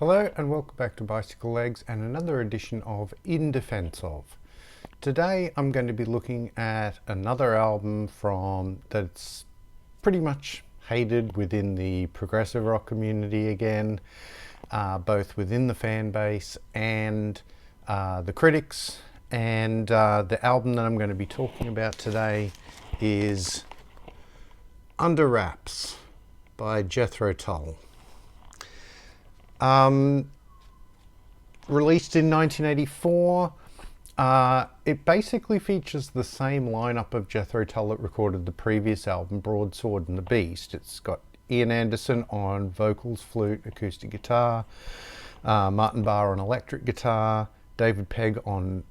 Hello and welcome back to Bicycle Legs and another edition of In Defense Of. Today I'm going to be looking at another album that's pretty much hated within the progressive rock community again, both within the fan base and the critics. And the album that I'm going to be talking about today is Under Wraps by Jethro Tull. Released in 1984, it basically features the same lineup of Jethro Tull that recorded the previous album, Broadsword and the Beast. It's got Ian Anderson on vocals, flute, acoustic guitar, Martin Barr on electric guitar, David Pegg on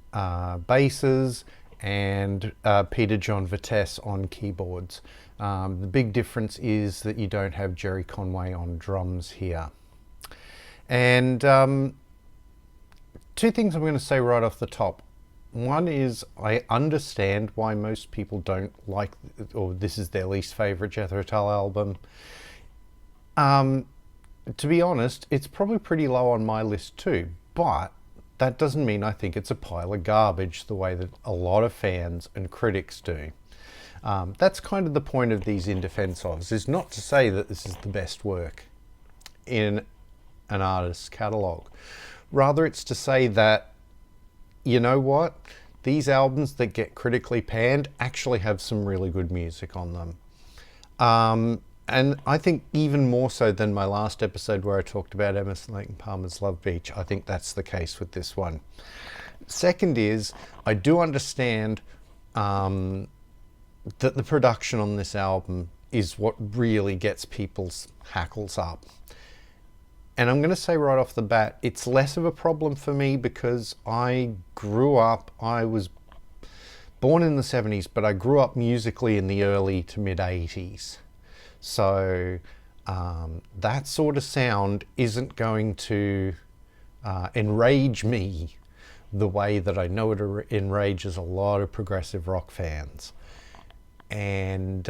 basses, and Peter John Vitesse on keyboards. The big difference is that you don't have Jerry Conway on drums here. And two things I'm going to say right off the top. One is I understand why most people don't like, or this is their least favourite Jethro Tull album. To be honest, it's probably pretty low on my list too, but that doesn't mean I think it's a pile of garbage the way that a lot of fans and critics do. That's kind of the point of these In Defense Ofs, is not to say that this is the best work in an artist's catalogue. Rather, it's to say that, you know what, these albums that get critically panned actually have some really good music on them. And I think even more so than my last episode where I talked about Emerson, Lake and Palmer's Love Beach, I think that's the case with this one. Second is, I do understand that the production on this album is what really gets people's hackles up. And I'm going to say right off the bat, it's less of a problem for me because I was born in the 70s, but I grew up musically in the early to mid 80s. So that sort of sound isn't going to enrage me the way that I know it enrages a lot of progressive rock fans. And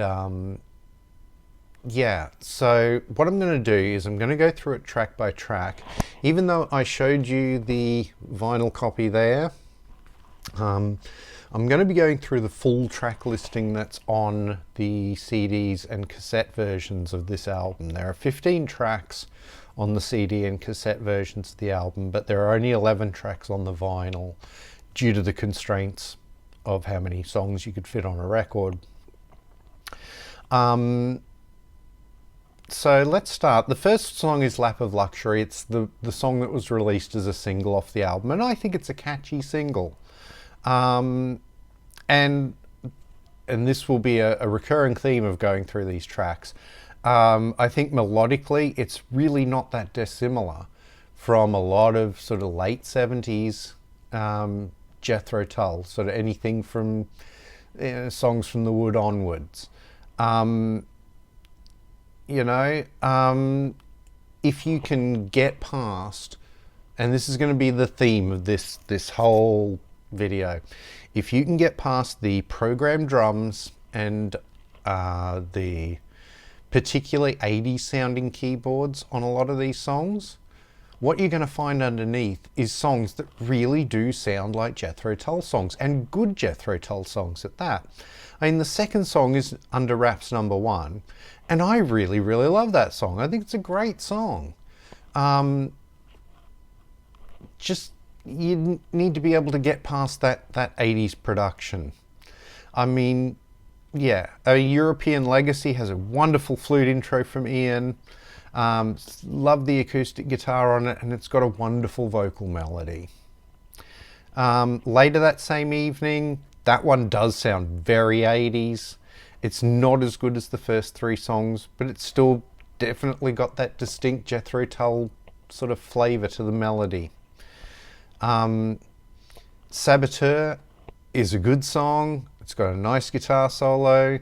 yeah, so what I'm going to do is I'm going to go through it track by track. Even though I showed you the vinyl copy there, I'm going to be going through the full track listing that's on the CDs and cassette versions of this album. There are 15 tracks on the CD and cassette versions of the album, but there are only 11 tracks on the vinyl due to the constraints of how many songs you could fit on a record. So let's start. The first song is Lap of Luxury. It's the song that was released as a single off the album, and I think it's a catchy single. And this will be a recurring theme of going through these tracks. I think melodically, it's really not that dissimilar from a lot of sort of late 70s Jethro Tull, sort of anything from songs from The Wood onwards. If you can get past, and this is going to be the theme of this whole video, if you can get past the programmed drums and the particularly 80s sounding keyboards on a lot of these songs, what you're going to find underneath is songs that really do sound like Jethro Tull songs, and good Jethro Tull songs at that. I mean, the second song is Under Wraps number 1, and I really, really love that song. I think it's a great song. Just, you need to be able to get past that 80s production. I mean, yeah, a European Legacy has a wonderful flute intro from Ian. Love the acoustic guitar on it, and it's got a wonderful vocal melody. Later that same evening, that one does sound very 80s. It's not as good as the first 3 songs, but it's still definitely got that distinct Jethro Tull sort of flavour to the melody. Saboteur is a good song. It's got a nice guitar solo.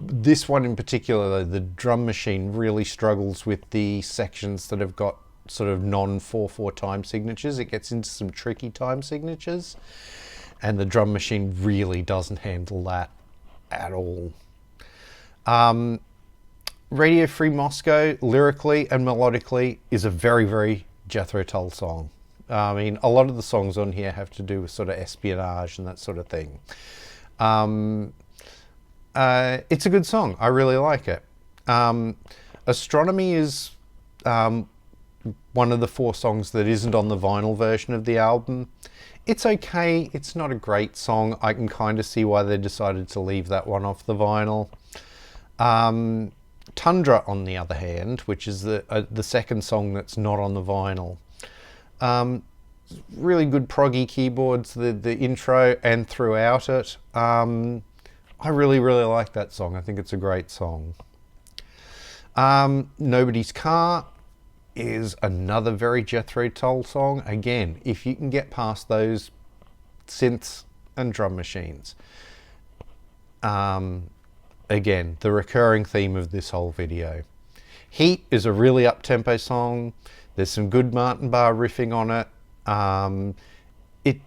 This one in particular, though, the drum machine really struggles with the sections that have got sort of non-4/4 time signatures. It gets into some tricky time signatures, and the drum machine really doesn't handle that at all. Radio Free Moscow, lyrically and melodically, is a very, very Jethro Tull song. I mean, a lot of the songs on here have to do with sort of espionage and that sort of thing. It's a good song. I really like it. Astronomy is one of the 4 songs that isn't on the vinyl version of the album. It's okay. It's not a great song. I can kind of see why they decided to leave that one off the vinyl. Tundra, on the other hand, which is the second song that's not on the vinyl. Really good proggy keyboards, the intro and throughout it. I really, really like that song. I think it's a great song. Nobody's Car is another very Jethro Tull song. Again, if you can get past those synths and drum machines. Again, the recurring theme of this whole video. Heat is a really up-tempo song. There's some good Martin Barre riffing on it. It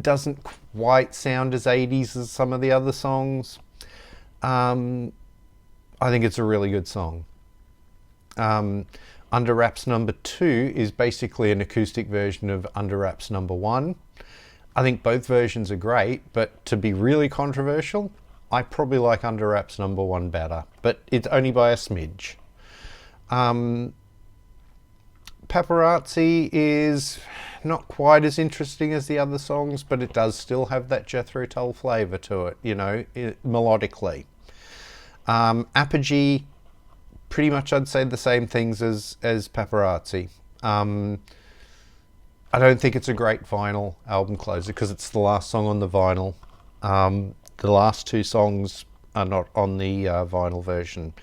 doesn't quite sound as 80s as some of the other songs. I think it's a really good song. Under Wraps number 2 is basically an acoustic version of Under Wraps number 1. I think both versions are great, but to be really controversial, I probably like Under Wraps number 1 better, but it's only by a smidge. Paparazzi is not quite as interesting as the other songs, but it does still have that Jethro Tull flavour to it, you know, melodically. Apogee, pretty much I'd say the same things as Paparazzi. I don't think it's a great vinyl album closer because it's the last song on the vinyl. The last 2 songs are not on the vinyl version,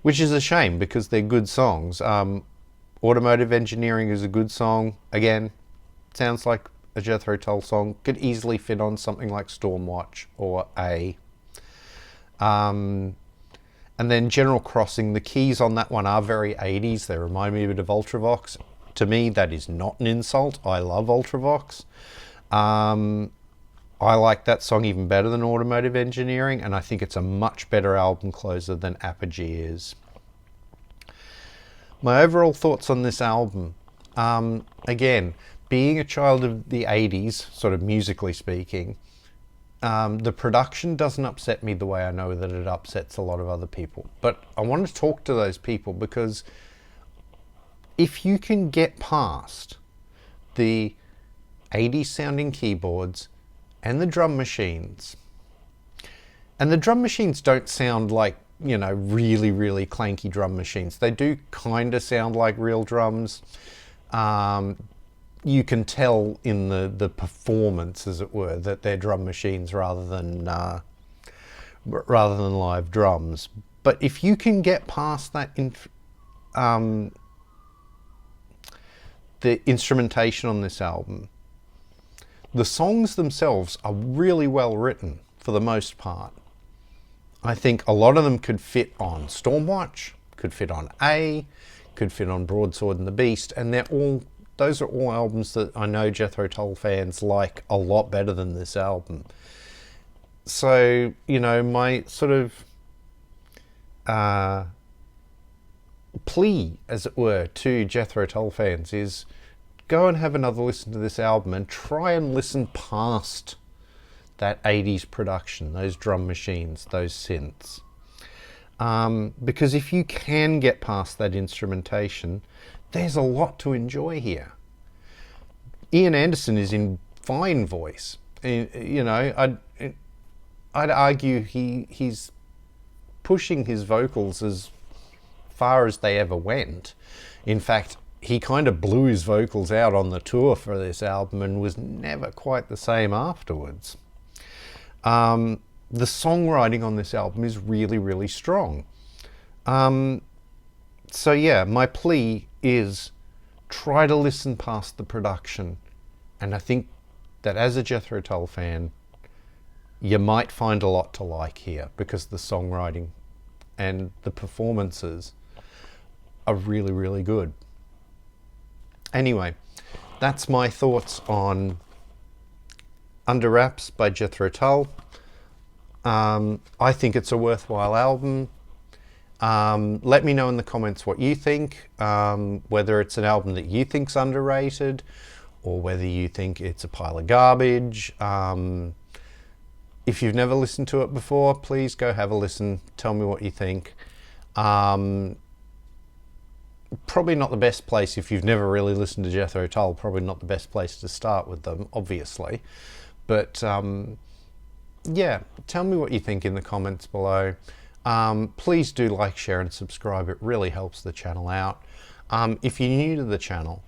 which is a shame because they're good songs. Automotive Engineering is a good song. Again, sounds like a Jethro Tull song. Could easily fit on something like Stormwatch or A. And then General Crossing, the keys on that one are very 80s. They remind me a bit of Ultravox. To me, that is not an insult. I love Ultravox. I like that song even better than Automotive Engineering, and I think it's a much better album closer than Apogee is. My overall thoughts on this album. Again, being a child of the 80s, sort of musically speaking, the production doesn't upset me the way I know that it upsets a lot of other people. But I want to talk to those people because if you can get past the 80s sounding keyboards and the drum machines, and the drum machines don't sound like, you know, really, really clanky drum machines. They do kind of sound like real drums. You can tell in the performance, as it were, that they're drum machines rather than live drums. But if you can get past that, the instrumentation on this album, the songs themselves are really well written for the most part. I think a lot of them could fit on Stormwatch, could fit on A, could fit on Broadsword and the Beast, and those are all albums that I know Jethro Tull fans like a lot better than this album. So, you know, my sort of plea, as it were, to Jethro Tull fans is go and have another listen to this album and try and listen past that 80s production, those drum machines, those synths. Because if you can get past that instrumentation, there's a lot to enjoy here. Ian Anderson is in fine voice. You know, I'd argue he's pushing his vocals as far as they ever went. In fact, he kind of blew his vocals out on the tour for this album and was never quite the same afterwards. The songwriting on this album is really, really strong. So yeah, my plea is try to listen past the production. And I think that as a Jethro Tull fan, you might find a lot to like here because the songwriting and the performances are really, really good. Anyway, that's my thoughts on Under Wraps by Jethro Tull. I think it's a worthwhile album. Let me know in the comments what you think, whether it's an album that you think's underrated or whether you think it's a pile of garbage. If you've never listened to it before, please go have a listen. Tell me what you think. Probably not the best place if you've never really listened to Jethro Tull. Probably not the best place to start with them, obviously. But yeah, tell me what you think in the comments below. Please do like, share and subscribe. It really helps the channel out. If you're new to the channel,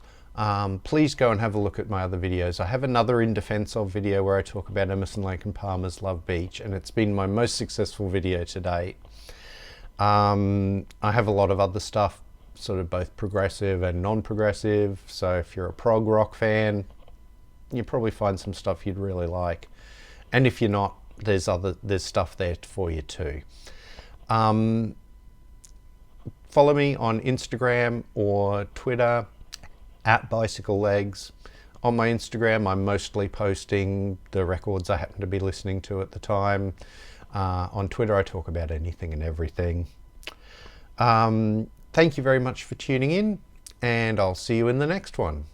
please go and have a look at my other videos. I have another In Defense Of video where I talk about Emerson, Lake and Palmer's Love Beach, and it's been my most successful video to date. I have a lot of other stuff, sort of both progressive and non-progressive, so if you're a prog rock fan, you'll probably find some stuff you'd really like. And if you're not, there's stuff there for you too. Follow me on Instagram or Twitter at bicyclelegs. On my Instagram, I'm mostly posting the records I happen to be listening to at the time. On Twitter, I talk about anything and everything. Thank you very much for tuning in, and I'll see you in the next one.